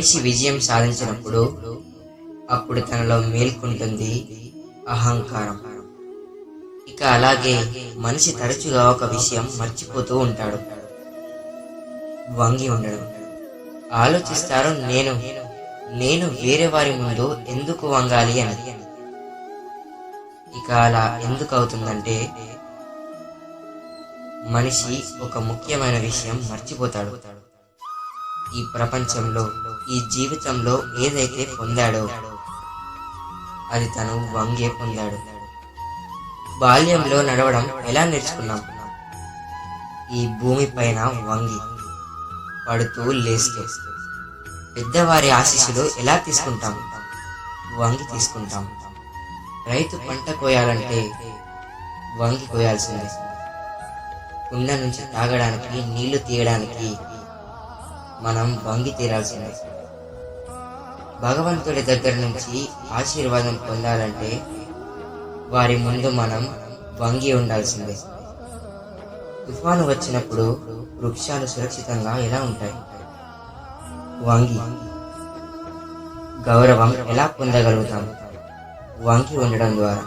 మనిషి విజయం సాధించినప్పుడు అప్పుడు తనలో మేల్కొంటుంది అహంకారం. ఇక అలాగే మనిషి తరచుగా ఒక విషయం మర్చిపోతూ ఉంటాడు, వంగి ఉండడం. ఆలోచిస్తారు, నేను వేరే వారి ముందు ఎందుకు వంగాలి అని. ఇక అలా ఎందుకు అవుతుందంటే మనిషి ఒక ముఖ్యమైన విషయం మర్చిపోతాడు. ఈ ప్రపంచంలో, ఈ జీవితంలో ఏదైతే పొందాడో అది తను వంగే పొందాడు. బాల్యంలో నడవడం ఎలా నేర్చుకున్నాం? ఈ భూమి పైన వంగి పడుతూ లేస్తూ. పెద్దవారి ఆశీస్సులు ఎలా తీసుకుంటాం? వంగి తీసుకుంటాం. రైతు పంట కోయాలంటే వంగి కోయాల్సిందే. కుండ నుంచి తాగడానికి, నీళ్లు తీయడానికి మనం వంగి తీరాల్సిందే. భగవంతుడి దగ్గర నుంచి ఆశీర్వాదం పొందాలంటే వారి ముందు మనం వంగి ఉండాల్సిందే. తుఫాను వచ్చినప్పుడు వృక్షాలు సురక్షితంగా ఎలా ఉంటాయి? వంగి. గౌరవం ఎలా పొందగలుగుతాం? వంగి ఉండడం ద్వారా.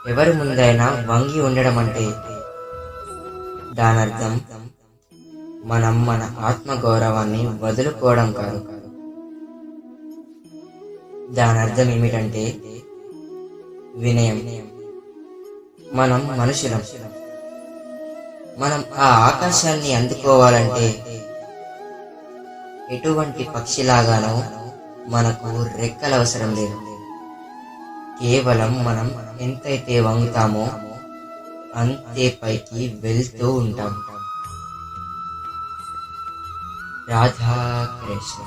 ఎవరి ముందైనా వంగి ఉండడం అంటే దానర్థం మనం మన ఆత్మ గౌరవాన్ని వదులుకోవడం కాదు. దానర్థం ఏమిటంటే వినయం. మనం మనుషులం. మనం ఆ ఆకాశాన్ని అందుకోవాలంటే ఎటువంటి పక్షిలాగానో మనకు రెక్కల అవసరం లేదు. కేవలం మనం ఎంతైతే వంగుతామో అంతే పైకి వెళ్తూ ఉంటాం. రాధా కృష్ణ.